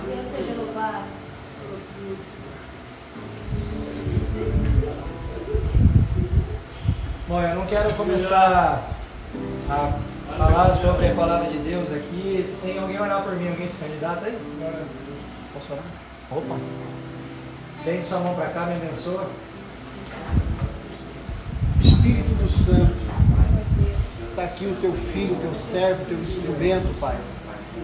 Deus seja louvado. Bom, eu não quero começar a falar sobre a palavra de Deus aqui sem alguém orar por mim. Alguém se candidata aí? Posso orar? Opa! Estende sua mão para cá, me abençoa. Espírito do Santo, está aqui o teu filho, o teu servo, o teu instrumento, Pai.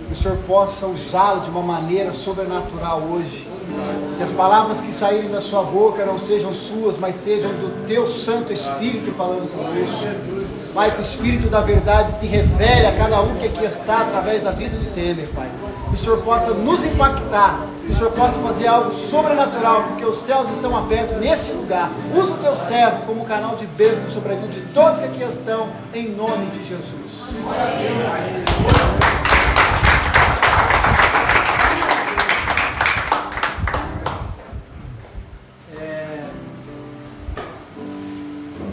Que o Senhor possa usá-lo de uma maneira sobrenatural hoje. Que as palavras que saírem da sua boca não sejam suas, mas sejam do teu Santo Espírito falando conosco. Pai, que o Espírito da verdade se revele a cada um que aqui está através da vida do Temer, Pai. Que o Senhor possa nos impactar, que o Senhor possa fazer algo sobrenatural, porque os céus estão abertos neste lugar. Usa o teu servo como canal de bênção sobre a vida de todos que aqui estão, em nome de Jesus.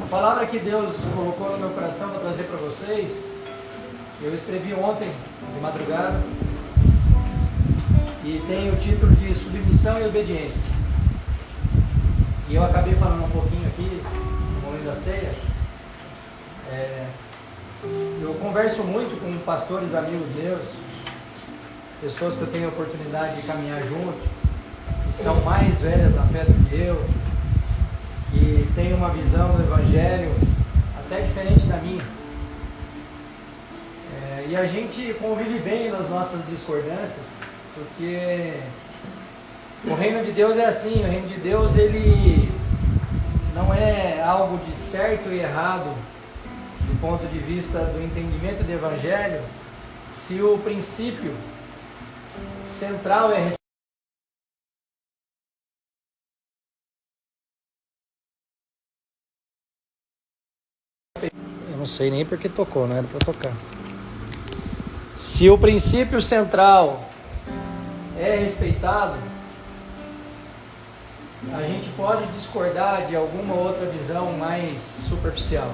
A palavra que Deus colocou no meu coração para trazer para vocês, eu escrevi ontem, de madrugada, e tem o título de Submissão e Obediência. E eu acabei falando um pouquinho aqui, no momento da ceia. Eu converso muito com pastores amigos meus, pessoas que eu tenho a oportunidade de caminhar junto, que são mais velhas na fé do que eu, que têm uma visão do Evangelho até diferente da minha. E a gente convive bem nas nossas discordâncias, porque o reino de Deus é assim. O reino de Deus, ele não é algo de certo e errado do ponto de vista do entendimento do Evangelho, se o princípio central é eu não sei nem porque tocou, não era para tocar. Se o princípio central é respeitado, a gente pode discordar de alguma outra visão mais superficial.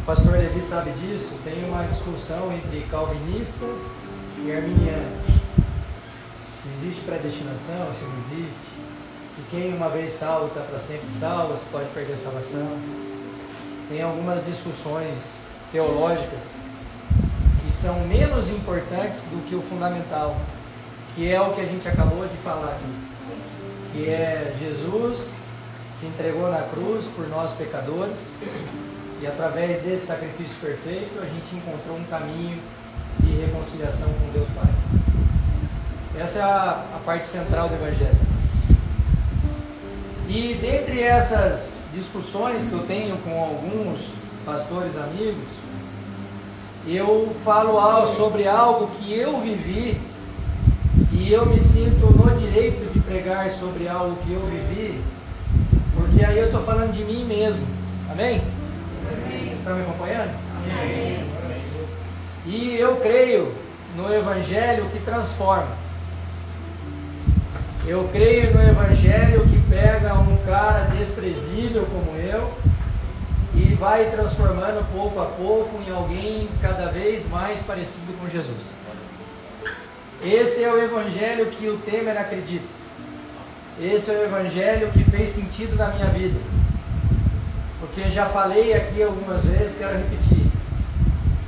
O pastor Levi sabe disso. Tem uma discussão entre calvinista e arminiano. Se existe predestinação, se não existe. Se quem uma vez salvo está para sempre salvo, se pode perder a salvação. Tem algumas discussões teológicas que são menos importantes do que o fundamental, que é o que a gente acabou de falar aqui, que é Jesus se entregou na cruz por nós pecadores, e através desse sacrifício perfeito a gente encontrou um caminho de reconciliação com Deus Pai. Essa é a parte central do Evangelho. E dentre essas discussões que eu tenho com alguns pastores amigos, eu falo sobre algo que eu vivi, e eu me sinto no direito de pregar sobre algo que eu vivi, porque aí eu estou falando de mim mesmo. Amém? Amém. Vocês estão me acompanhando? Amém. E eu creio no Evangelho que transforma. Eu creio no Evangelho que pega um cara desprezível como eu e vai transformando pouco a pouco em alguém cada vez mais parecido com Jesus. Esse é o Evangelho que o Temer acredita. Esse é o Evangelho que fez sentido na minha vida. Porque já falei aqui algumas vezes, quero repetir.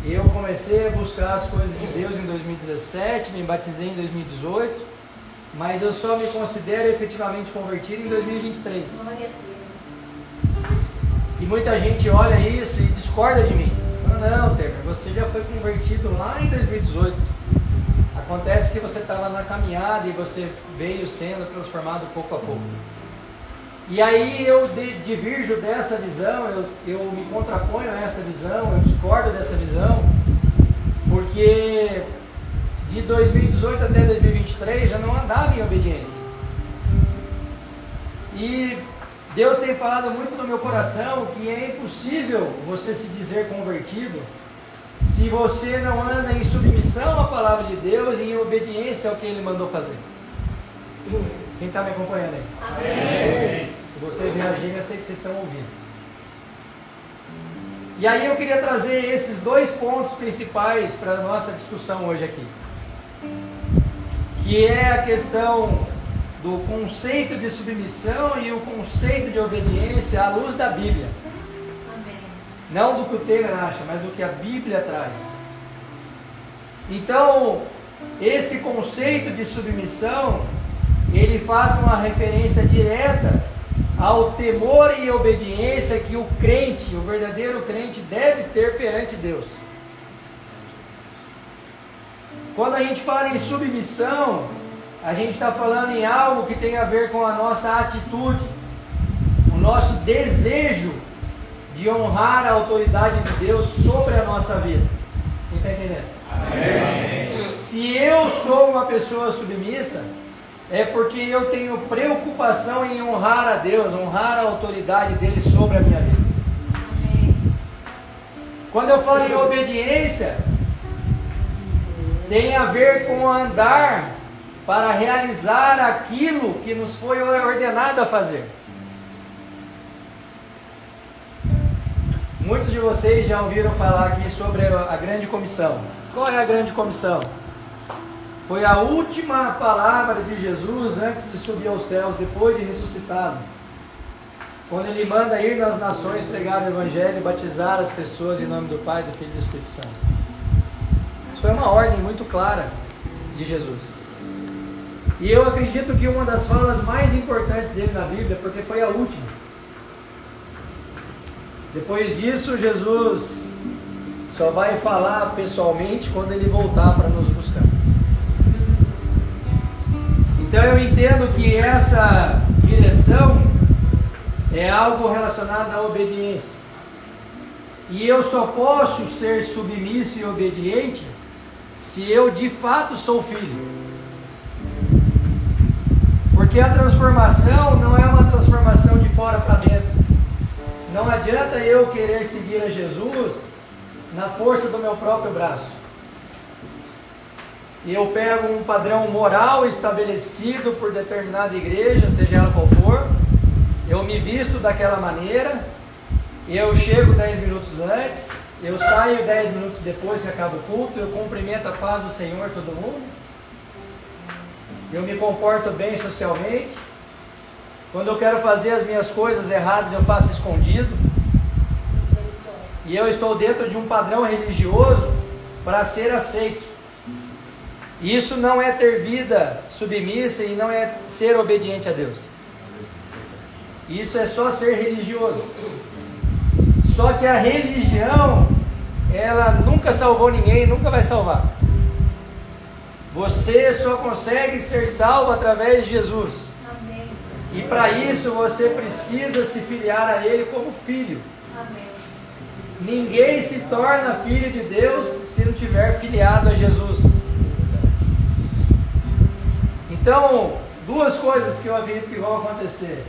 Eu comecei a buscar as coisas de Deus em 2017, me batizei em 2018, mas eu só me considero efetivamente convertido em 2023. E muita gente olha isso e discorda de mim. Fala, não, Temer, você já foi convertido lá em 2018. Acontece que você está lá na caminhada e você veio sendo transformado pouco a pouco. E aí eu divirjo dessa visão, eu me contraponho a essa visão, eu discordo dessa visão, porque de 2018 até 2023 eu não andava em obediência. E Deus tem falado muito no meu coração que é impossível você se dizer convertido se você não anda em submissão à palavra de Deus e em obediência ao que Ele mandou fazer. Quem está me acompanhando aí? Amém. Se vocês reagirem, eu sei que vocês estão ouvindo. E aí eu queria trazer esses dois pontos principais para a nossa discussão hoje aqui. Que é a questão do conceito de submissão e o conceito de obediência à luz da Bíblia. Amém. Não do que o Taylor acha, mas do que a Bíblia traz. Então, esse conceito de submissão, ele faz uma referência direta ao temor e obediência que o crente, o verdadeiro crente, deve ter perante Deus. Quando a gente fala em submissão, a gente está falando em algo que tem a ver com a nossa atitude, o nosso desejo de honrar a autoridade de Deus sobre a nossa vida. Quem está entendendo? Amém. Se eu sou uma pessoa submissa, é porque eu tenho preocupação em honrar a Deus, honrar a autoridade dele sobre a minha vida. Amém. Quando eu falo em obediência, tem a ver com andar para realizar aquilo que nos foi ordenado a fazer. Muitos de vocês já ouviram falar aqui sobre a grande comissão. Qual é a grande comissão? Foi a última palavra de Jesus antes de subir aos céus, depois de ressuscitado. Quando ele manda ir nas nações, pregar o Evangelho e batizar as pessoas em nome do Pai, do Filho e do Espírito Santo. Isso foi uma ordem muito clara de Jesus. E eu acredito que uma das falas mais importantes dele na Bíblia, porque foi a última. Depois disso, Jesus só vai falar pessoalmente quando ele voltar para nos buscar. Então eu entendo que essa direção é algo relacionado à obediência. E eu só posso ser submisso e obediente se eu de fato sou filho. Porque a transformação não é uma transformação de fora para dentro. Não adianta eu querer seguir a Jesus na força do meu próprio braço. E eu pego um padrão moral estabelecido por determinada igreja, seja ela qual for, eu me visto daquela maneira, eu chego 10 minutos antes, eu saio 10 minutos depois que acaba o culto, eu cumprimento a paz do Senhor todo mundo, eu me comporto bem socialmente, quando eu quero fazer as minhas coisas erradas eu faço escondido, e eu estou dentro de um padrão religioso para ser aceito. Isso não é ter vida submissa e não é ser obediente a Deus. Isso é só ser religioso. Só que a religião, ela nunca salvou ninguém, nunca vai salvar. Você só consegue ser salvo através de Jesus. Amém. E para isso você precisa se filiar a Ele como filho. Amém. Ninguém se torna filho de Deus se não tiver filiado a Jesus. Então, duas coisas que eu acredito que vão acontecer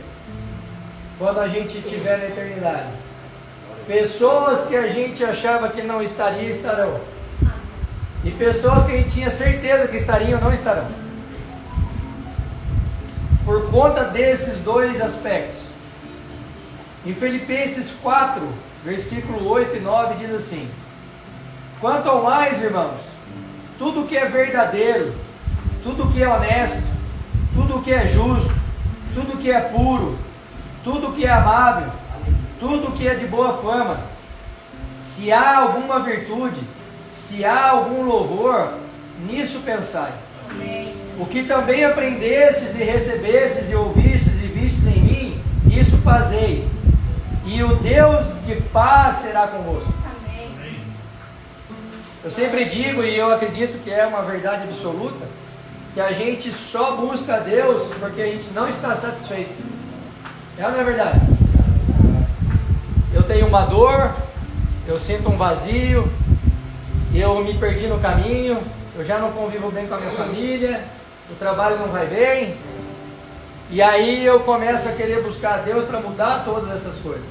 quando a gente estiver na eternidade. Pessoas que a gente achava que não estaria, estarão. E pessoas que a gente tinha certeza que estariam, não estarão. Por conta desses dois aspectos. Em Filipenses 4, versículo 8 e 9 diz assim: quanto ao mais, irmãos, tudo que é verdadeiro, tudo que é honesto, tudo que é justo, tudo que é puro, tudo que é amável, tudo que é de boa fama, se há alguma virtude, se há algum louvor, nisso pensai. Amém. O que também aprendestes e recebestes e ouvistes e vistes em mim, isso fazei, e o Deus de paz será convosco. Amém. Eu sempre digo, e eu acredito que é uma verdade absoluta, que a gente só busca a Deus porque a gente não está satisfeito. É ou não é verdade? Eu tenho uma dor, eu sinto um vazio, eu me perdi no caminho, eu já não convivo bem com a minha família, o trabalho não vai bem, e aí eu começo a querer buscar a Deus para mudar todas essas coisas.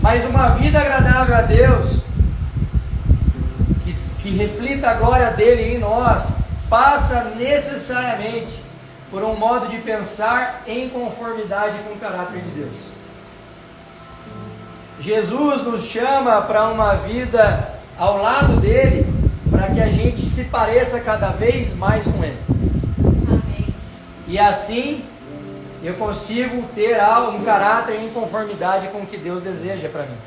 Mas uma vida agradável a Deus, que reflita a glória dele em nós, passa necessariamente por um modo de pensar em conformidade com o caráter de Deus. Jesus nos chama para uma vida ao lado dele, para que a gente se pareça cada vez mais com ele. Amém. E assim eu consigo ter um caráter em conformidade com o que Deus deseja para mim.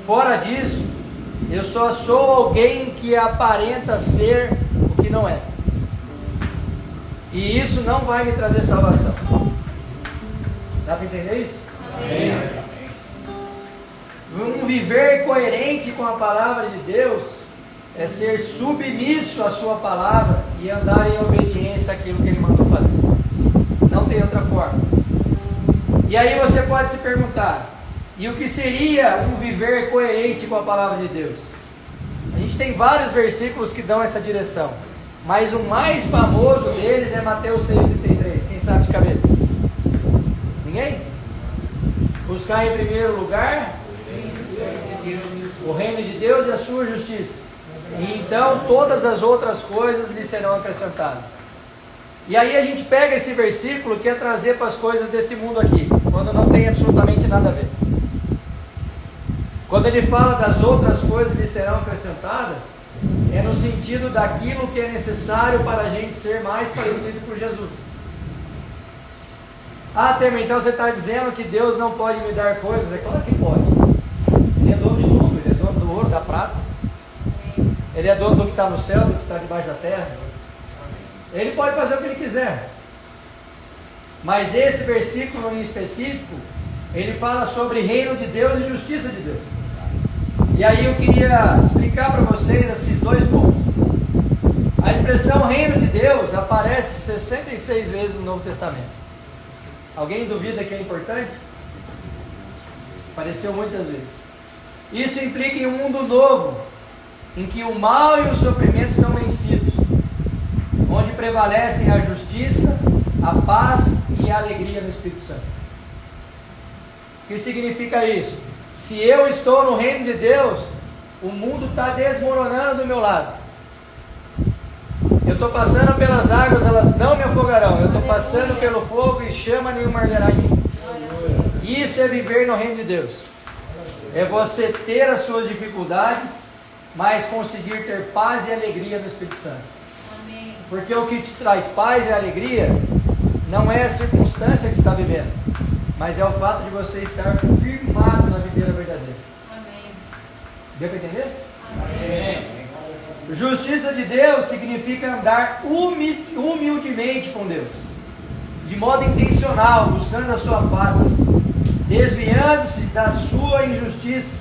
Fora disso, eu só sou alguém que aparenta ser o que não é. E isso não vai me trazer salvação. Dá para entender isso? Amém. Um viver coerente com a palavra de Deus é ser submisso à sua palavra e andar em obediência àquilo que ele mandou fazer. Não tem outra forma. E aí você pode se perguntar, e o que seria um viver coerente com a palavra de Deus? A gente tem vários versículos que dão essa direção, mas o mais famoso deles é Mateus 6,33. Quem sabe de cabeça? Ninguém? Buscar em primeiro lugar o reino de Deus e a sua justiça, e então todas as outras coisas lhe serão acrescentadas. E aí a gente pega esse versículo que é trazer para as coisas desse mundo aqui, quando não tem absolutamente nada a ver. Quando ele fala das outras coisas lhe serão acrescentadas, é no sentido daquilo que é necessário para a gente ser mais parecido com Jesus. Ah, Temer, então você está dizendo que Deus não pode me dar coisas? É claro que pode. Ele é dono de tudo, ele é dono do ouro, da prata. Ele é dono do que está no céu, do que está debaixo da terra. Ele pode fazer o que ele quiser. Mas esse versículo em específico, ele fala sobre reino de Deus e justiça de Deus. E aí eu queria explicar para vocês esses dois pontos. A expressão reino de Deus aparece 66 vezes no Novo Testamento. Alguém duvida que é importante? Apareceu muitas vezes. Isso implica em um mundo novo, em que o mal e o sofrimento são vencidos, onde prevalecem a justiça, a paz e a alegria no Espírito Santo. O que significa isso? Se eu estou no reino de Deus, o mundo está desmoronando do meu lado. Eu estou passando pelas águas, elas não me afogarão. Eu estou passando pelo fogo e chama nenhuma arderá em mim. Isso é viver no reino de Deus. É você ter as suas dificuldades, mas conseguir ter paz e alegria no Espírito Santo. Amém. Porque o que te traz paz e alegria não é a circunstância que você está vivendo, mas é o fato de você estar firmado na videira verdadeira. Amém. Deu para entender? Amém. Justiça de Deus significa andar humildemente com Deus, de modo intencional, buscando a sua face, desviando-se da sua injustiça.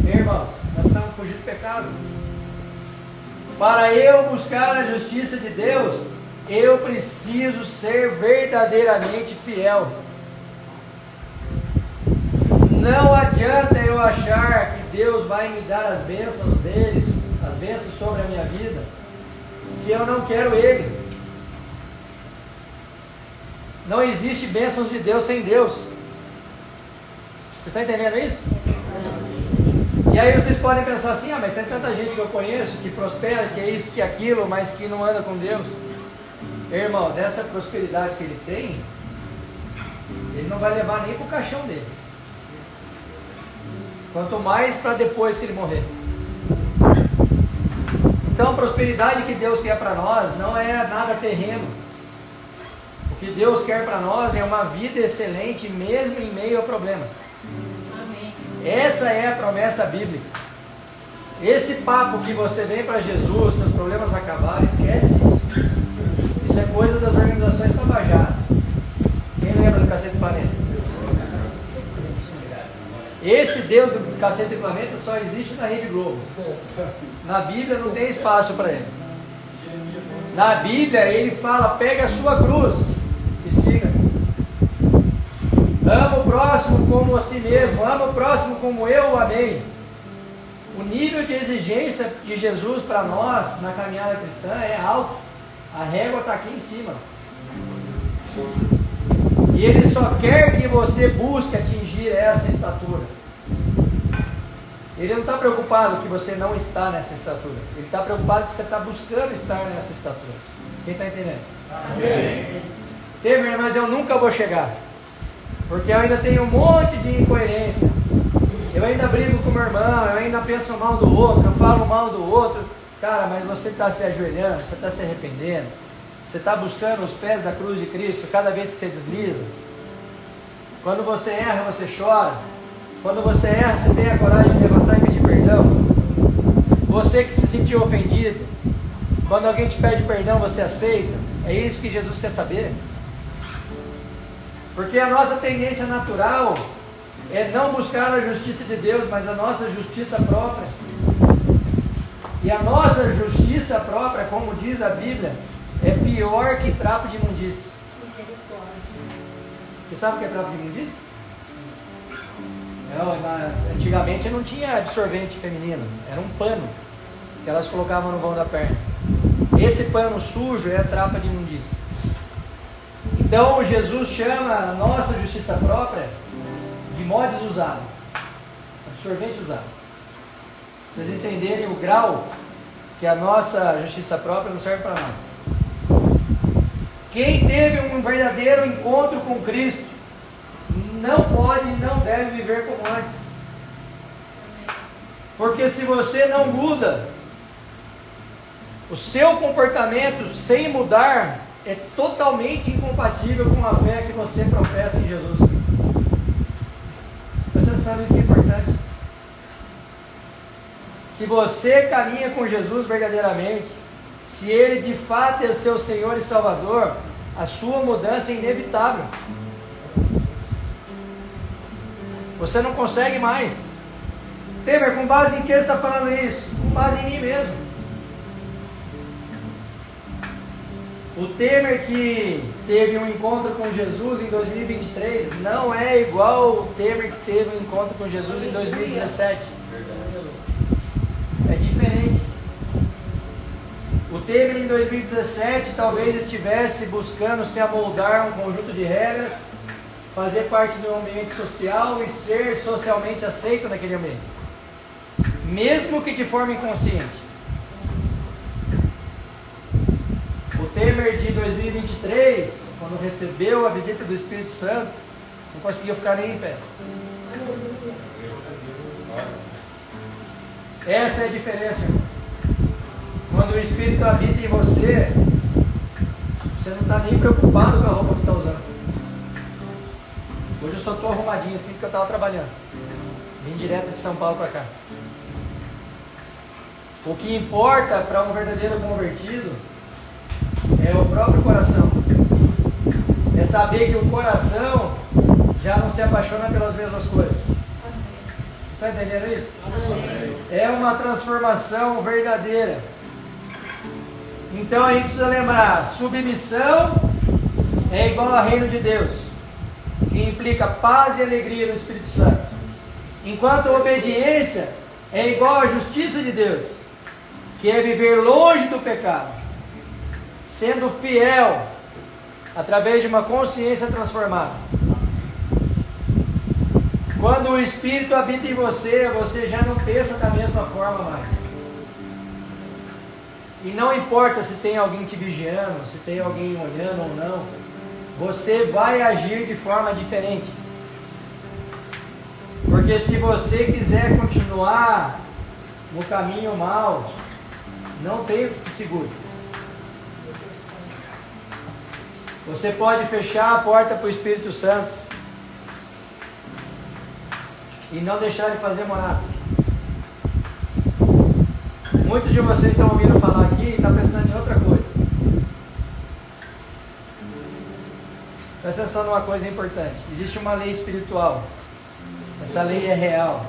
Irmãos, nós precisamos fugir do pecado. Para eu buscar a justiça de Deus, eu preciso ser verdadeiramente fiel. Não adianta eu achar que Deus vai me dar as bênçãos deles, as bênçãos sobre a minha vida, se eu não quero Ele. Não existe bênçãos de Deus sem Deus. Você está entendendo isso? E aí vocês podem pensar assim, mas tem tanta gente que eu conheço que prospera, que é isso, que é aquilo, mas que não anda com Deus. Irmãos, essa prosperidade que ele tem, ele não vai levar nem para o caixão dele. Quanto mais para depois que ele morrer. Então a prosperidade que Deus quer para nós não é nada terreno. O que Deus quer para nós é uma vida excelente mesmo em meio a problemas. Amém. Essa é a promessa bíblica. Esse papo que você vem para Jesus, seus problemas acabaram, esquece isso. Isso é coisa das organizações Tabajara. Quem lembra do Cacete Planeta? Esse Deus do Cacete Planeta só existe na Rede Globo. Na Bíblia não tem espaço para ele. Na Bíblia ele fala, pega a sua cruz e siga. Ama o próximo como a si mesmo, ama o próximo como eu o amei. O nível de exigência de Jesus para nós na caminhada cristã é alto. A régua está aqui em cima. E Ele só quer que você busque atingir essa estatura. Ele não está preocupado que você não está nessa estatura. Ele está preocupado que você está buscando estar nessa estatura. Quem está entendendo? Amém. Mas eu nunca vou chegar. Porque eu ainda tenho um monte de incoerência. Eu ainda brigo com meu irmão, eu ainda penso mal do outro, eu falo mal do outro. Cara, mas você está se ajoelhando, você está se arrependendo, você está buscando os pés da cruz de Cristo cada vez que você desliza. Quando você erra, você chora. Quando você erra, você tem a coragem de levantar e pedir perdão. Você que se sentiu ofendido, quando alguém te pede perdão, você aceita. É isso que Jesus quer saber. Porque a nossa tendência natural é não buscar a justiça de Deus, mas a nossa justiça própria. E a nossa justiça própria, como diz a Bíblia, é pior que trapo de imundícia. Você sabe o que é trapo de imundícia? Antigamente não tinha absorvente feminino, era um pano que elas colocavam no vão da perna. Esse pano sujo é trapo de imundícia. Então Jesus chama a nossa justiça própria de mods usado, absorvente usado. Pra vocês entenderem o grau que a nossa justiça própria não serve para nada. Quem teve um verdadeiro encontro com Cristo não pode e não deve viver como antes. Porque se você não muda, o seu comportamento sem mudar é totalmente incompatível com a fé que você professa em Jesus. Presta atenção nisso que é importante. Se você caminha com Jesus verdadeiramente, se Ele de fato é o seu Senhor e Salvador, a sua mudança é inevitável. Você não consegue mais. Temer, com base em que você está falando isso? Com base em mim mesmo. O Temer que teve um encontro com Jesus em 2023 não é igual o Temer que teve um encontro com Jesus em 2017. É diferente. O Temer em 2017 talvez estivesse buscando se amoldar a um conjunto de regras, fazer parte de um ambiente social e ser socialmente aceito naquele ambiente, mesmo que de forma inconsciente. O Temer de 2023, quando recebeu a visita do Espírito Santo, não conseguia ficar nem em pé. Essa é a diferença, irmão. Quando o Espírito habita em você, você não está nem preocupado com a roupa que você está usando. Hoje eu só estou arrumadinho assim porque eu estava trabalhando. Vim direto de São Paulo para cá. O que importa para um verdadeiro convertido é o próprio coração. É saber que o coração já não se apaixona pelas mesmas coisas. Você está entendendo isso? É uma transformação verdadeira. Então a gente precisa lembrar, submissão é igual ao reino de Deus, que implica paz e alegria no Espírito Santo. Enquanto a obediência é igual à justiça de Deus, que é viver longe do pecado, sendo fiel através de uma consciência transformada. Quando o Espírito habita em você, você já não pensa da mesma forma mais. E não importa se tem alguém te vigiando, se tem alguém olhando ou não, você vai agir de forma diferente. Porque se você quiser continuar no caminho mau, não tem o que te segure. Você pode fechar a porta para o Espírito Santo e não deixar ele fazer morada. Muitos de vocês estão ouvindo falar aqui e estão pensando em outra coisa. Presta atenção numa coisa importante. Existe uma lei espiritual. Essa lei é real.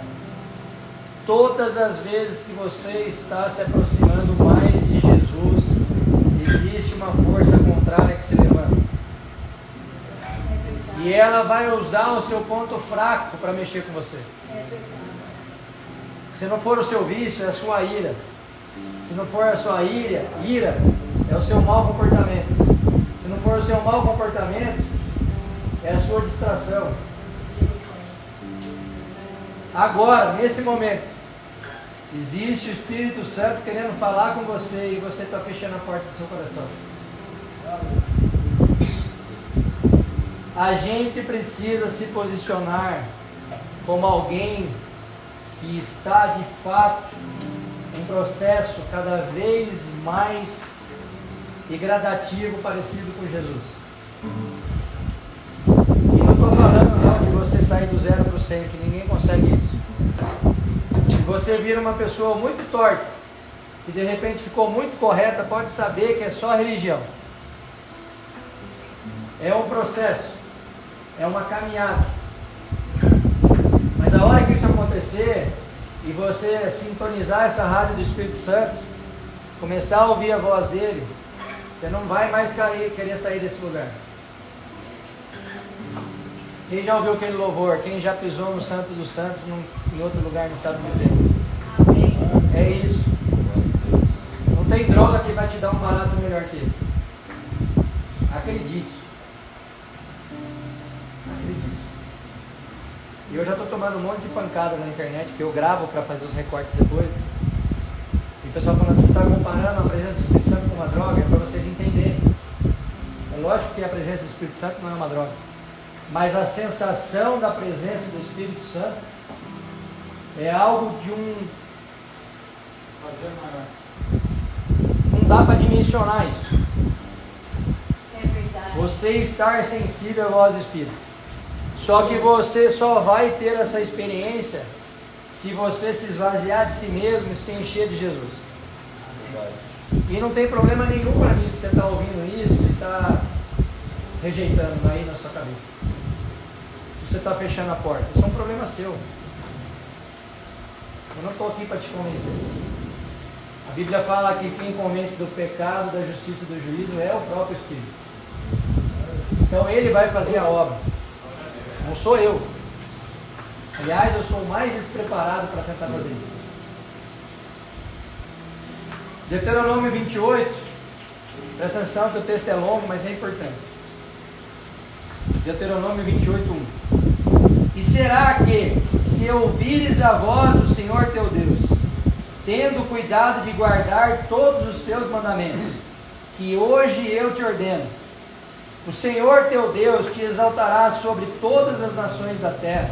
Todas as vezes que você está se aproximando mais de Jesus, existe uma força contrária que se levanta. E ela vai usar o seu ponto fraco para mexer com você. Se não for o seu vício, é a sua ira. Se não for a sua ira, é o seu mau comportamento. Se não for o seu mau comportamento, é a sua distração. Agora, nesse momento, existe o Espírito Santo querendo falar com você e você está fechando a porta do seu coração. a gente precisa se posicionar como alguém que está de fato em processo cada vez mais e gradativo parecido com Jesus. E não estou falando não de você sair do 0 para o 100, que ninguém consegue isso. Se você vira uma pessoa muito torta, que de repente ficou muito correta, pode saber que é só religião. É um processo, é uma caminhada. Mas a hora que isso acontecer, e você sintonizar essa rádio do Espírito Santo, começar a ouvir a voz dele, você não vai mais querer sair desse lugar. Quem já ouviu aquele louvor? Quem já pisou no Santo dos Santos em outro lugar não sabe viver? Amém. É isso. Não tem droga que vai te dar um barato melhor que esse. Acredite. Acredite. E eu já estou tomando um monte de pancada na internet, que eu gravo para fazer os recortes depois. E o pessoal falando, você está comparando a presença do Espírito Santo com uma droga? É para vocês entenderem. É lógico que a presença do Espírito Santo não é uma droga. Mas a sensação da presença do Espírito Santo é algo de um fazer maior. Não dá para dimensionar isso. É verdade. Você estar sensível à voz do Espírito. Só que você só vai ter essa experiência se você se esvaziar de si mesmo e se encher de Jesus. E não tem problema nenhum para mim se você está ouvindo isso e está rejeitando aí na sua cabeça. Se você está fechando a porta, isso é um problema seu. Eu não estou aqui para te convencer. A Bíblia fala que quem convence do pecado, da justiça e do juízo é o próprio Espírito. Então ele vai fazer a obra. Não sou eu. Aliás, eu sou o mais despreparado para tentar fazer isso. Deuteronômio 28. Presta atenção que o texto é longo, mas é importante. Deuteronômio 28:1. E será que, se ouvires a voz do Senhor teu Deus, tendo cuidado de guardar todos os seus mandamentos, que hoje eu te ordeno, o Senhor teu Deus te exaltará sobre todas as nações da terra,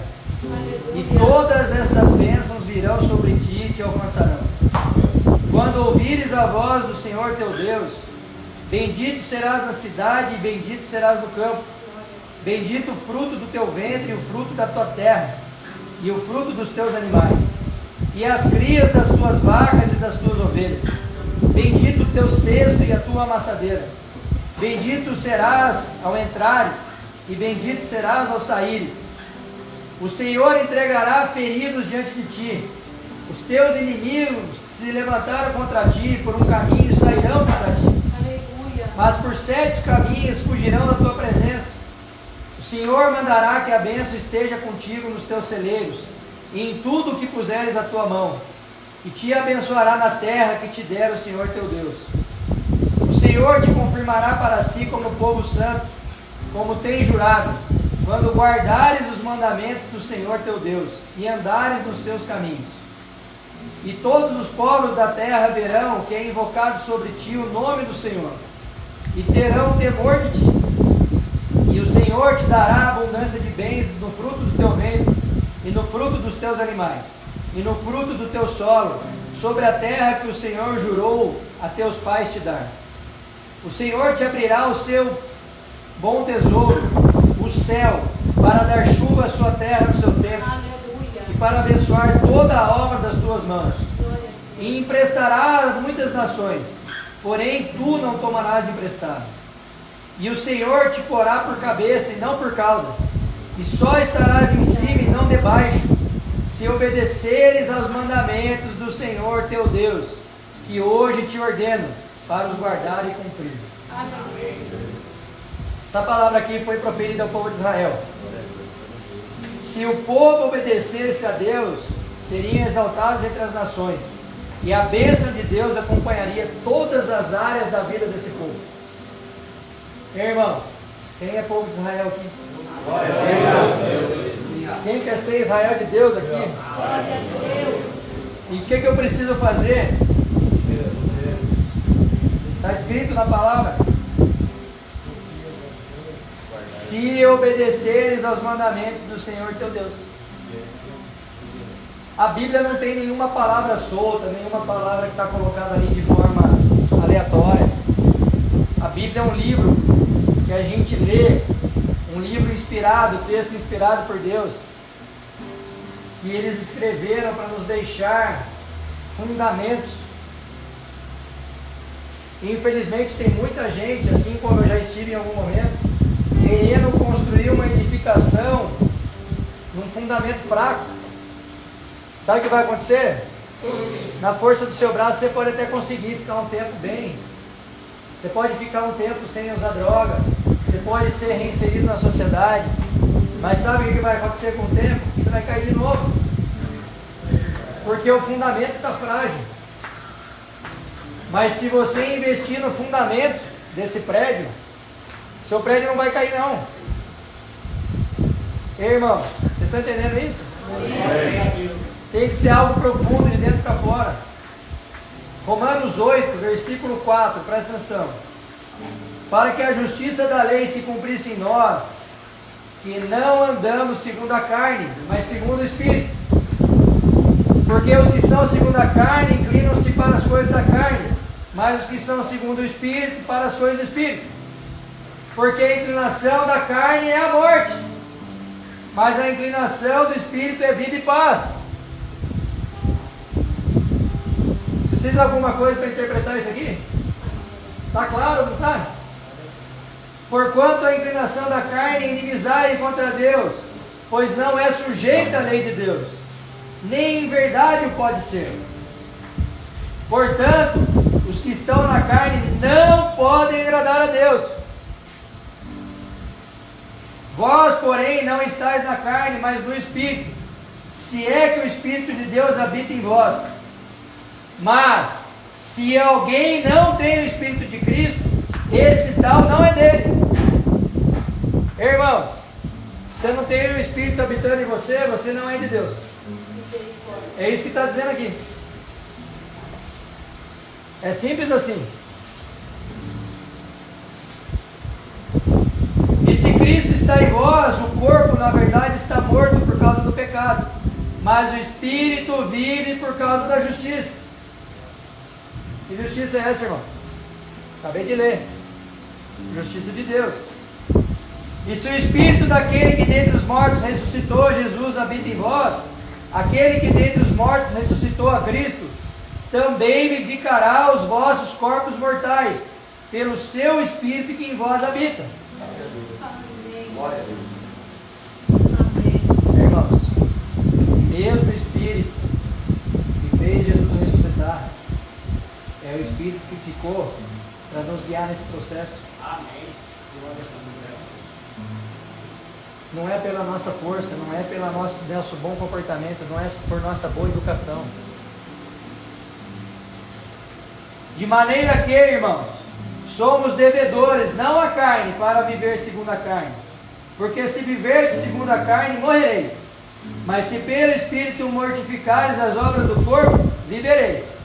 e todas estas bênçãos virão sobre ti e te alcançarão. Quando ouvires a voz do Senhor teu Deus, bendito serás na cidade e bendito serás no campo. Bendito o fruto do teu ventre e o fruto da tua terra, e o fruto dos teus animais, e as crias das tuas vacas e das tuas ovelhas. Bendito o teu cesto e a tua amassadeira. Bendito serás ao entrares, e bendito serás ao saíres. O Senhor entregará feridos diante de ti. Os teus inimigos que se levantaram contra ti por um caminho sairão contra ti. Aleluia. Mas por 7 caminhos fugirão da tua presença. O Senhor mandará que a bênção esteja contigo nos teus celeiros, e em tudo o que puseres a tua mão, e te abençoará na terra que te der o Senhor teu Deus. O Senhor te confirmará para si como povo santo, como tem jurado, quando guardares os mandamentos do Senhor teu Deus, e andares nos seus caminhos. E todos os povos da terra verão que é invocado sobre ti o nome do Senhor, e terão temor de ti. E o Senhor te dará abundância de bens no fruto do teu ventre, e no fruto dos teus animais, e no fruto do teu solo, sobre a terra que o Senhor jurou a teus pais te dar. O Senhor te abrirá o seu bom tesouro, o céu, para dar chuva à sua terra no seu tempo, Aleluia. e para abençoar toda a obra das tuas mãos. Glória a Deus. E emprestará a muitas nações, porém tu não tomarás emprestado. E o Senhor te porá por cabeça e não por cauda, e só estarás em cima e não debaixo, se obedeceres aos mandamentos do Senhor teu Deus, que hoje te ordeno, para os guardar e cumprir. Aleluia. Essa palavra aqui foi proferida ao povo de Israel. Se o povo obedecesse a Deus, seriam exaltados entre as nações, e a bênção de Deus acompanharia todas as áreas da vida desse povo. Irmãos, quem é povo de Israel aqui? Quem quer ser Israel de Deus aqui? Glória a Deus. E o que eu preciso fazer? Está escrito na palavra. se obedeceres aos mandamentos do Senhor teu Deus. A Bíblia não tem nenhuma palavra solta, nenhuma palavra que está colocada ali de forma aleatória. A Bíblia é um livro que a gente lê, um livro inspirado, texto inspirado por Deus, que eles escreveram para nos deixar fundamentos. Infelizmente tem muita gente, assim como eu já estive em algum momento, querendo construir uma edificação num fundamento fraco. Sabe o que vai acontecer? Na força do seu braço você pode até conseguir ficar um tempo bem, você pode ficar um tempo sem usar droga, você pode ser reinserido na sociedade, mas sabe o que vai acontecer com o tempo? Você vai cair de novo, porque o fundamento está frágil. Mas se você investir no fundamento desse prédio, seu prédio não vai cair não. Ei, irmão, vocês estão entendendo isso? Tem que ser algo profundo de dentro para fora. Romanos 8, versículo 4, presta atenção. Para que a justiça da lei se cumprisse em nós, que não andamos segundo a carne, mas segundo o Espírito. Porque os que são segundo a carne inclinam-se para as coisas da carne, mas os que são segundo o Espírito para as coisas do Espírito. Porque a inclinação da carne é a morte, mas a inclinação do Espírito é vida e paz. Precisa de alguma coisa para interpretar isso aqui? Está claro, não está? Porquanto a inclinação da carne é inimizade contra Deus, pois não é sujeita à lei de Deus, nem em verdade o pode ser. Portanto, os que estão na carne não podem agradar a Deus. Vós, porém, não estáis na carne, mas no Espírito, se é que o Espírito de Deus habita em vós. Mas, se alguém não tem o Espírito de Cristo, esse tal não é dele. Irmãos, se você não tem o Espírito habitando em você, você não é de Deus. É isso que está dizendo aqui. É simples assim. E se Cristo está em vós, o corpo na verdade está morto por causa do pecado, mas o Espírito vive por causa da justiça. Que justiça é essa, irmão? Acabei de ler. Justiça de Deus. E se o Espírito daquele que dentre os mortos ressuscitou Jesus habita em vós, aquele que dentre os mortos ressuscitou a Cristo, também vivificará os vossos corpos mortais, pelo seu Espírito que em vós habita. Amém. Irmãos, o mesmo Espírito que fez Jesus ressuscitar é o Espírito que ficou para nos guiar nesse processo. Amém. Não é pela nossa força, não é pelo nosso bom comportamento, não é por nossa boa educação. De maneira que, irmãos, somos devedores, não à carne, para viver segundo a carne. Porque se viverdes segundo a carne, morrereis. Mas se pelo Espírito mortificares as obras do corpo, vivereis.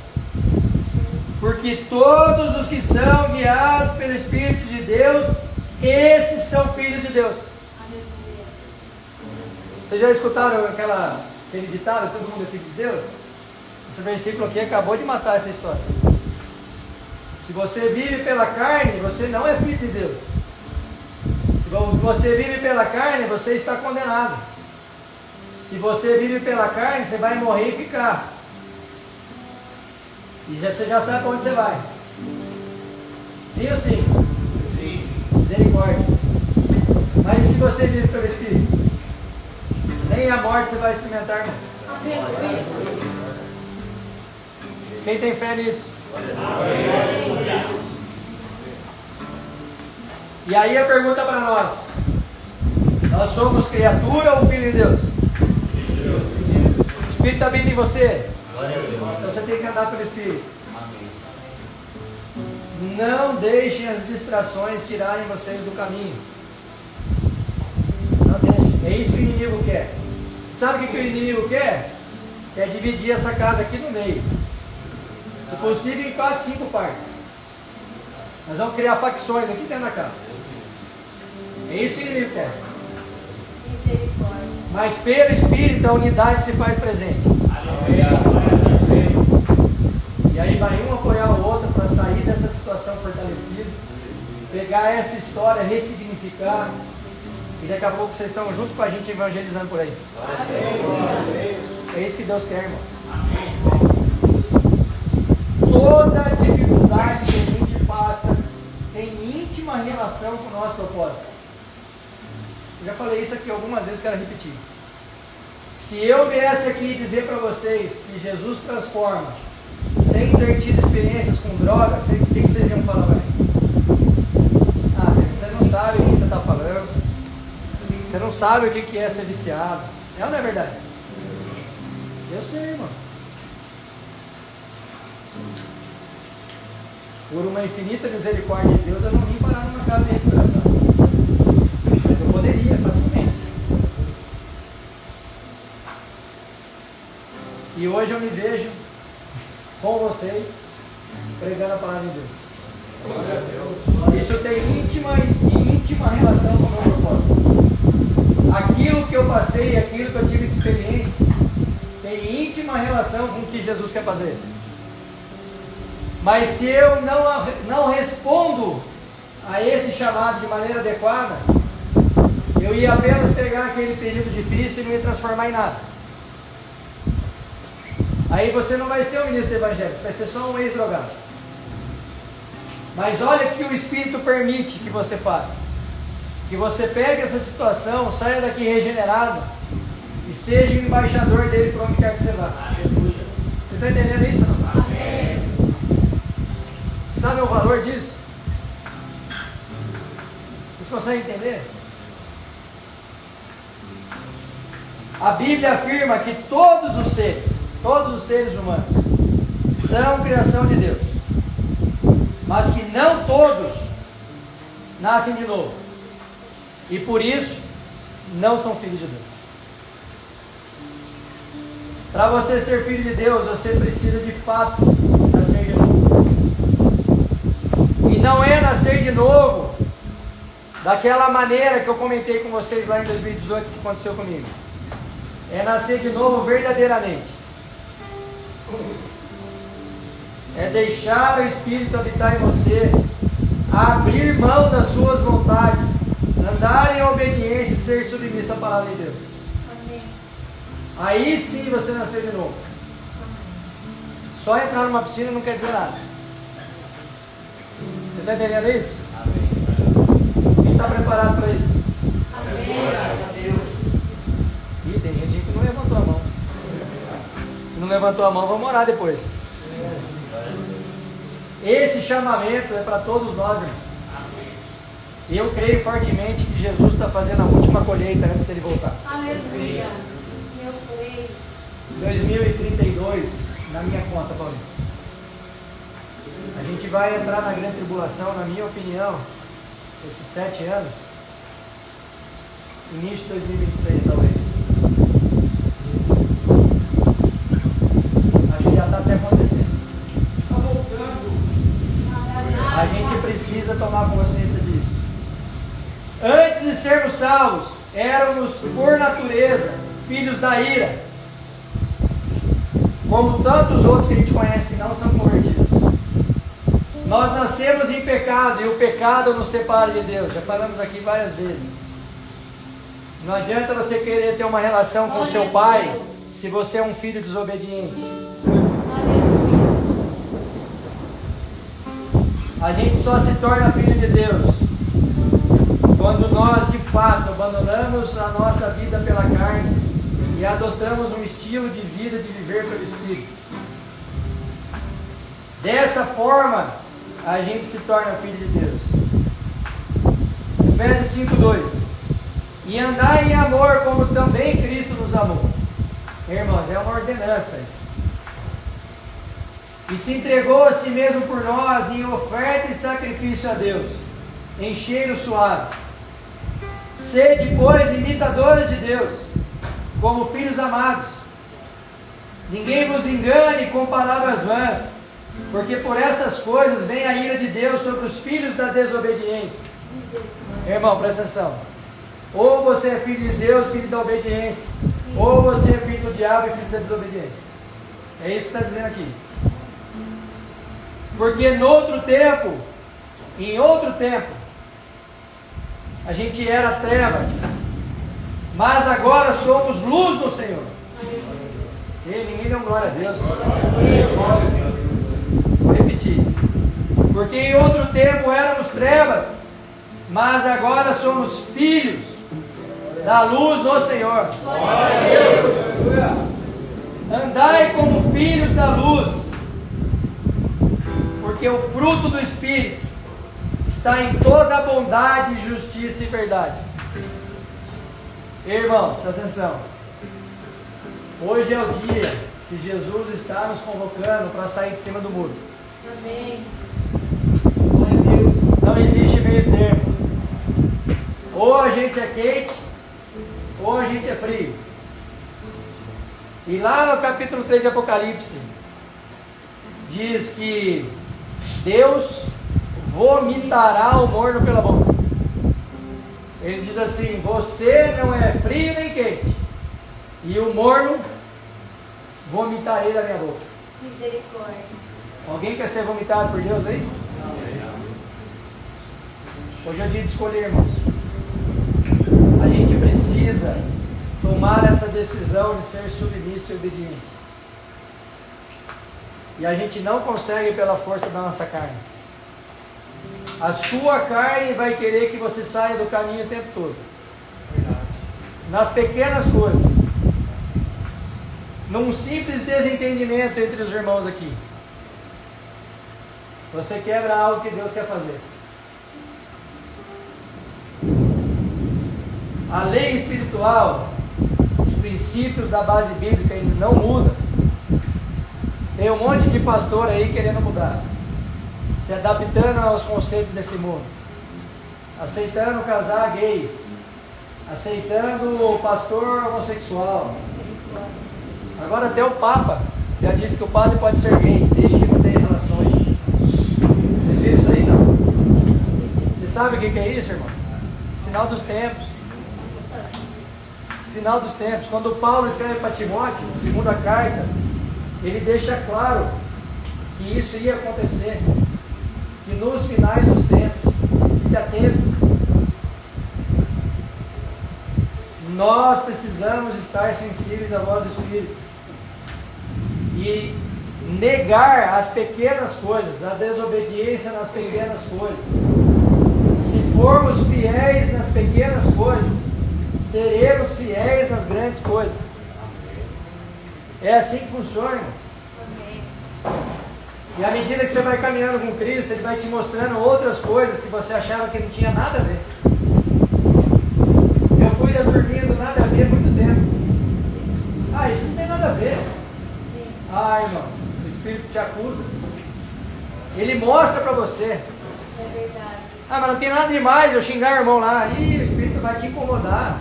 Porque todos os que são guiados pelo Espírito de Deus, esses são filhos de Deus. Aleluia. Vocês já escutaram aquele ditado, todo mundo é filho de Deus? Esse versículo aqui acabou de matar essa história. Se você vive pela carne, você não é filho de Deus. Se você vive pela carne, você está condenado. Se você vive pela carne, você vai morrer e ficar. E você já sabe para onde você vai. Sim ou sim? Sim. Misericórdia. Mas e se você vive pelo Espírito? Nem a morte você vai experimentar, irmão. Aleluia. Quem tem fé nisso? E aí a pergunta para nós: nós somos criatura ou filho de Deus? O Espírito habita em você? Então você tem que andar pelo Espírito. Não deixem as distrações tirarem vocês do caminho. Não deixem. É isso que o inimigo quer. Sabe o que o inimigo quer? Quer dividir essa casa aqui no meio. Se possível, em 4, 5 partes. Nós vamos criar facções aqui dentro da casa. É isso que o inimigo quer. Misericórdia. Mas pelo Espírito a unidade se faz presente. E aí vai um apoiar o outro para sair dessa situação fortalecido, pegar essa história, ressignificar, e daqui a pouco vocês estão junto com a gente evangelizando por aí. É isso que Deus quer, irmão. Toda dificuldade que a gente passa tem íntima relação com o nosso propósito. Eu já falei isso aqui algumas vezes, quero repetir. Se eu viesse aqui dizer para vocês que Jesus transforma sem ter tido experiências com drogas, o que vocês iam falar para mim? Ah, você não sabe o que você está falando, você não sabe o que é ser viciado. É ou não é verdade? Eu sei, irmão. Por uma infinita misericórdia de Deus, eu não vim parar numa casa de recuperação. Mas eu poderia facilmente. E hoje eu me vejo com vocês pregando a palavra de Deus. Isso tem íntima relação com o meu propósito. Aquilo que eu passei, aquilo que eu tive de experiência, tem íntima relação com o que Jesus quer fazer. Mas se eu não respondo a esse chamado de maneira adequada, eu ia apenas pegar aquele período difícil e não ia transformar em nada. Aí você não vai ser um ministro do Evangelho, você vai ser só um ex-drogado. Mas olha o que o Espírito permite que você faça. Que você pegue essa situação, saia daqui regenerado e seja o embaixador dele para onde quer que você vá. Você está entendendo isso? Não? Amém. Sabe o valor disso? Vocês conseguem entender? A Bíblia afirma que todos os seres humanos são criação de Deus, mas que não todos nascem de novo, e por isso não são filhos de Deus. Para você ser filho de Deus, você precisa de fato nascer de novo. E não é nascer de novo daquela maneira que eu comentei com vocês lá em 2018 que aconteceu comigo. É nascer de novo verdadeiramente. É deixar o Espírito habitar em você, abrir mão das suas vontades, andar em obediência e ser submisso à palavra de Deus. Amém. Aí sim você nasceu de novo. Só entrar numa piscina não quer dizer nada. Você está entendendo isso? Amém. Quem está preparado para isso? Amém. Ih, tem gente que não levantou a mão. Se não levantou a mão, vamos orar depois. Esse chamamento é para todos nós, irmão. Eu creio fortemente que Jesus está fazendo a última colheita antes dele voltar. Aleluia. Eu creio. 2032, na minha conta, Paulinho. A gente vai entrar na grande tribulação, na minha opinião, esses 7 anos, início de 2026 talvez. Acho que já está até acontecendo. Está voltando. A gente precisa tomar consciência disso. Antes de sermos salvos, éramos por natureza filhos da ira, como tantos outros que a gente conhece que não são convertidos. Nós nascemos em pecado e o pecado nos separa de Deus. Já falamos aqui várias vezes. Não adianta você querer ter uma relação com o seu pai se você é um filho desobediente. Aleluia. A gente só se torna filho de Deus quando nós de fato abandonamos a nossa vida pela carne e adotamos um estilo de vida de viver pelo Espírito. Dessa forma, a gente se torna filho de Deus. Efésios 5:2. E andar em amor como também Cristo nos amou. Irmãos, é uma ordenança isso. E se entregou a si mesmo por nós em oferta e sacrifício a Deus, em cheiro suave. Sede, pois, imitadores de Deus, como filhos amados. Ninguém vos engane com palavras vãs, porque por estas coisas vem a ira de Deus sobre os filhos da desobediência. Misericórdia. Irmão, presta atenção. Ou você é filho de Deus, filho da obediência. Ou você é filho do diabo e filho da desobediência. É isso que está dizendo aqui. Porque em outro tempo, a gente era trevas. Mas agora somos luz do Senhor. E ninguém deu glória a Deus. Vou repetir. Porque em outro tempo éramos trevas, mas agora somos filhos da luz do Senhor. Andai como filhos da luz, porque o fruto do Espírito está em toda a bondade, justiça e verdade. Irmãos, presta atenção. Hoje é o dia que Jesus está nos convocando para sair de cima do muro. Amém. Não existe meio termo. Ou a gente é quente, ou a gente é frio. E lá no capítulo 3 de Apocalipse, diz que Deus vomitará o morno pela boca. Ele diz assim: você não é frio nem quente, e o morno vomitarei da minha boca. Misericórdia. Alguém quer ser vomitado por Deus aí? Hoje é o dia de escolher, irmãos. A gente precisa tomar essa decisão de ser submisso e obediente. E a gente não consegue pela força da nossa carne. A sua carne vai querer que você saia do caminho o tempo todo. Nas pequenas coisas. Num simples desentendimento entre os irmãos aqui. Você quebra algo que Deus quer fazer. A lei espiritual, os princípios da base bíblica, eles não mudam. Tem um monte de pastor aí querendo mudar, se adaptando aos conceitos desse mundo, aceitando casar gays, aceitando o pastor homossexual. Agora até o Papa já disse que o padre pode ser gay, desde que não tenha relações. Vocês viram isso aí, não? Você sabe o que é isso, irmão? Final dos tempos. Final dos tempos. Quando Paulo escreve para Timóteo, na segunda carta, ele deixa claro que isso ia acontecer, que nos finais dos tempos, fique atento, nós precisamos estar sensíveis à voz do Espírito e negar as pequenas coisas, a desobediência nas pequenas coisas. Se formos fiéis nas pequenas coisas, seremos fiéis nas grandes coisas. É assim que funciona. Amém. E à medida que você vai caminhando com Cristo, Ele vai te mostrando outras coisas que você achava que não tinha nada a ver. Eu fui dormindo, nada a ver, muito tempo. Ah, isso não tem nada a ver. Sim. Ah, irmão, o Espírito te acusa. Ele mostra para você. É verdade. Ah, mas não tem nada demais eu xingar o irmão lá. Ih, o Espírito vai te incomodar.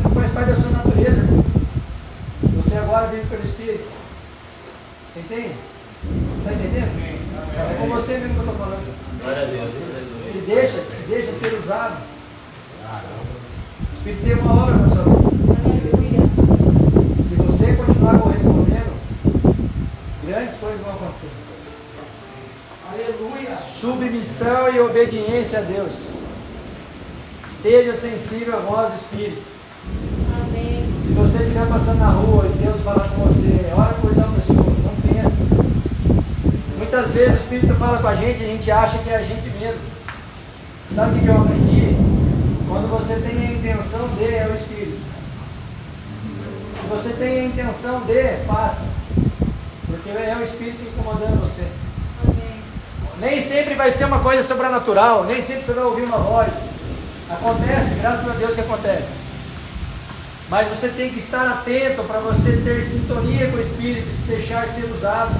Não faz parte da sua natureza, irmão. Você agora vive pelo Espírito. Você entende? Está entendendo? É com você mesmo que eu estou falando. Glória a Deus. Se deixa ser usado. O Espírito tem uma obra na sua vida. Aleluia. Se você continuar correspondendo, grandes coisas vão acontecer. Aleluia. Submissão e obediência a Deus. Esteja sensível à voz do Espírito. Amém. Se você estiver passando na rua e Deus falar com você, ora por tal pessoa, não pense. Muitas vezes o Espírito fala com a gente acha que é a gente mesmo. Sabe o que eu aprendi? Quando você tem a intenção de, é o Espírito. Se você tem a intenção de, faça. Porque é o Espírito incomodando você. Amém. Nem sempre vai ser uma coisa sobrenatural, nem sempre você vai ouvir uma voz. Acontece, graças a Deus que acontece. Mas você tem que estar atento para você ter sintonia com o Espírito e se deixar ser usado.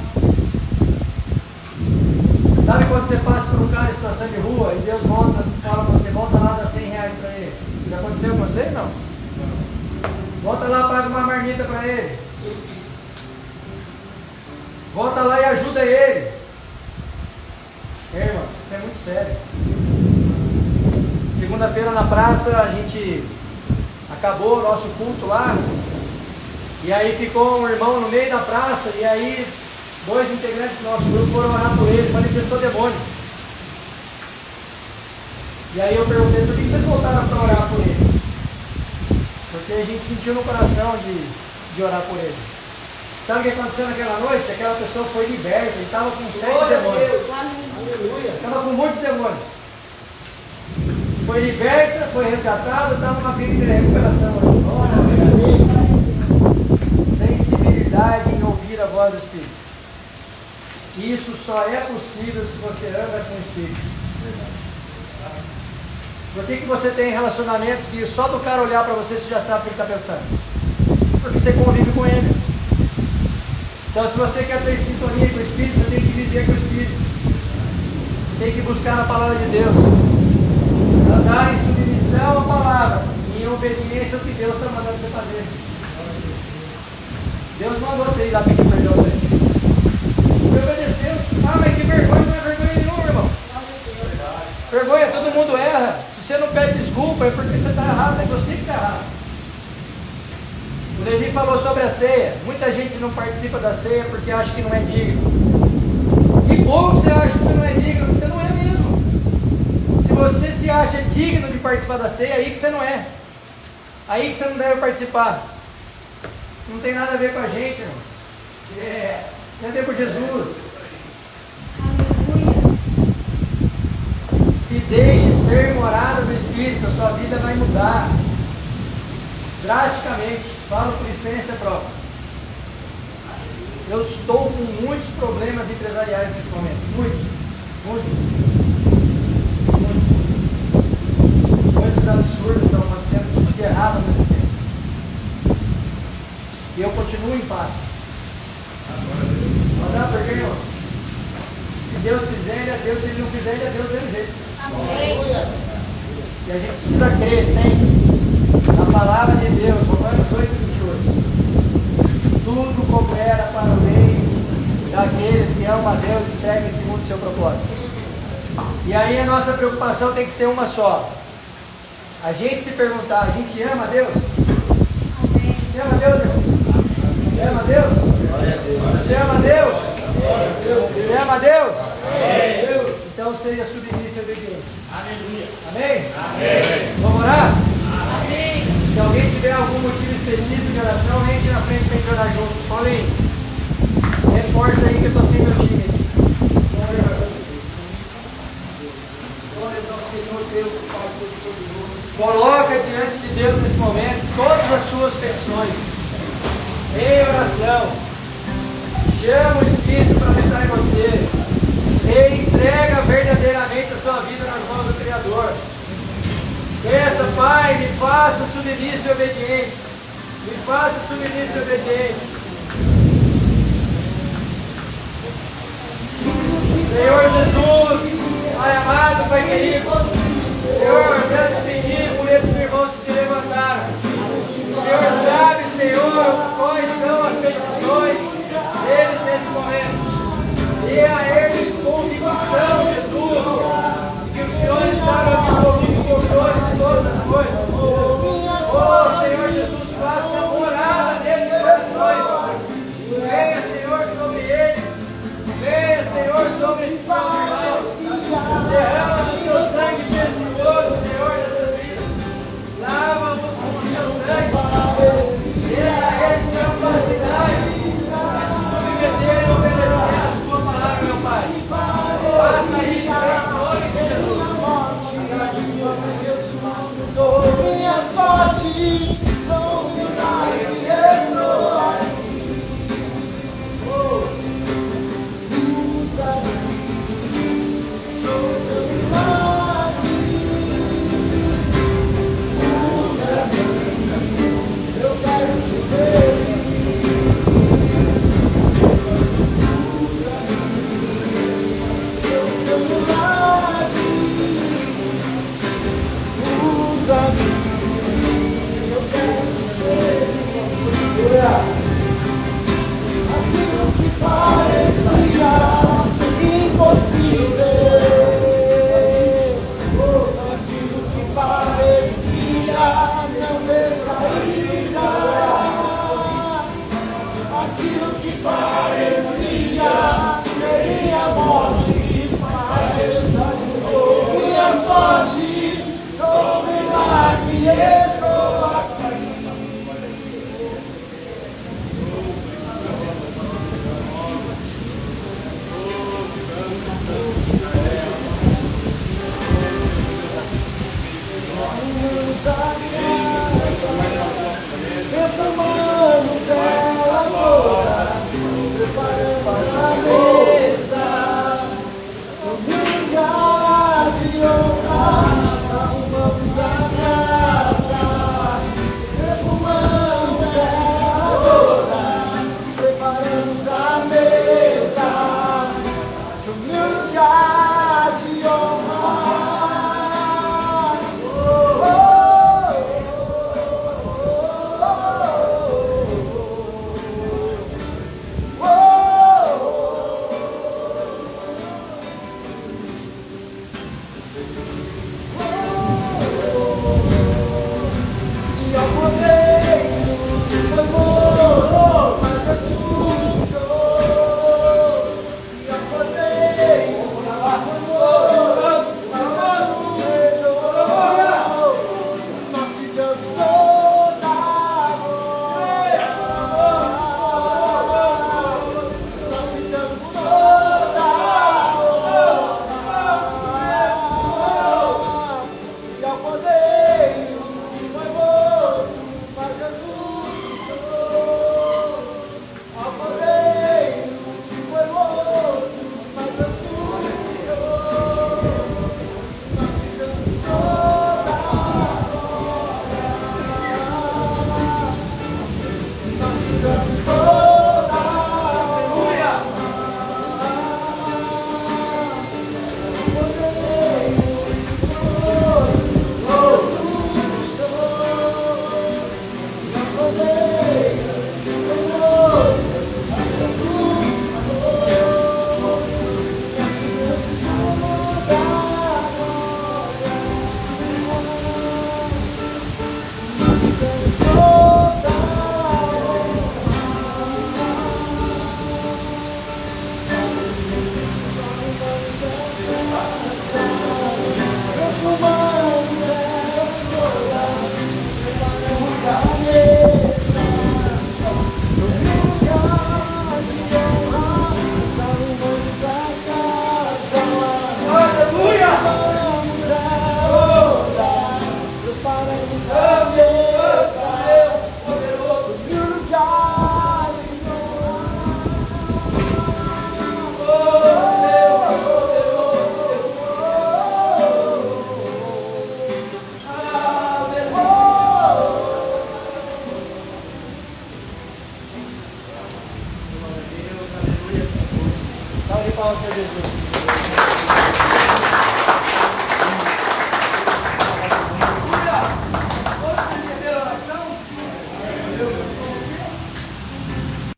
Sabe quando você passa por um cara em situação de rua e Deus fala para você, volta lá, dá 100 reais para ele. Já aconteceu com você? Não. Volta lá, paga uma marmita para ele. Volta lá e ajuda ele. Irmão, Isso é muito sério. Segunda-feira na praça, a gente acabou o nosso culto lá, e aí ficou um irmão no meio da praça, e aí 2 integrantes do nosso grupo foram orar por ele, manifestou demônio. E aí eu perguntei, por que vocês voltaram para orar por ele? Porque a gente sentiu no coração de orar por ele. Sabe o que aconteceu naquela noite? Aquela pessoa foi liberta, ele estava com 7 demônios. Aleluia. Estava com muitos demônios. Foi liberta, foi resgatada, estava numa clínica de recuperação. Sensibilidade em ouvir a voz do Espírito. Isso só é possível se você anda com o Espírito. Por que você tem relacionamentos que só do cara olhar para você já sabe o que ele está pensando? Porque você convive com ele. Então, se você quer ter sintonia com o Espírito, você tem que viver com o Espírito. Tem que buscar a palavra de Deus. Andar em submissão à palavra e em obediência ao que Deus está mandando você fazer. Deus mandou você ir lá pedir perdão para ele. Você obedeceu. Ah, mas que vergonha, não é vergonha nenhuma, irmão. Vergonha, todo mundo erra. Se você não pede desculpa, é porque você está errado, é você que está errado. O Levi falou sobre a ceia. Muita gente não participa da ceia porque acha que não é digno. Que bom que você acha que você não é digno, porque você não é mesmo. Se você se acha digno de participar da ceia, aí que você não é. Aí que você não deve participar. Não tem nada a ver com a gente, irmão. Tem a ver com Jesus. Aleluia. Se deixe ser morada do Espírito, a sua vida vai mudar drasticamente. Falo por experiência própria. Eu estou com muitos problemas empresariais nesse momento. Muitos. Coisas absurdas estão acontecendo, tudo de errado ao mesmo tempo. E eu continuo em paz. Mas não, porque, irmão, se Deus quiser, ele é Deus. Se ele não quiser, ele é Deus do mesmo jeito. Amém. E a gente precisa crer sempre na palavra de Deus, Romanos 8:28. Tudo coopera para o bem daqueles que amam a Deus e seguem segundo o seu propósito. E aí a nossa preocupação tem que ser uma só. A gente se perguntar, a gente ama a Deus? Amém. Você ama a Deus, irmão? Você ama a Deus? Você ama a Deus? Você ama a Deus? Então seja submisso e obediente. Amém? Vamos orar? Amém. Se alguém tiver algum motivo específico de oração, entre na frente para a gente orar junto. Paulinho, reforça aí que eu estou sem meu time. Glórias ao Senhor Deus, Pai Todo-Poderoso. Coloca diante de Deus nesse momento todas as suas petições. Em oração. Chama o Espírito para entrar em você. E entrega verdadeiramente a sua vida nas mãos do Criador. Peça, Pai, me faça submisso e obediente. Me faça submisso e obediente. Senhor Jesus, Pai amado, Pai querido, Senhor, eu quero te pedir por esses irmãos que se levantaram. O Senhor sabe, Senhor, quais são as petições deles nesse momento. E a eles convicção, Jesus, que o Senhor está no absoluto controle de todas as coisas. Oh, Senhor Jesus, faça morada nesses corações. Venha, Senhor, sobre eles. Venha, Senhor, sobre esses irmãos. Derrama do seu sangue precioso, Senhor, nessas vidas. Lava-nos com o seu sangue. Dê a eles capacidade de se submeter e obedecer a sua palavra, meu Pai. Deus.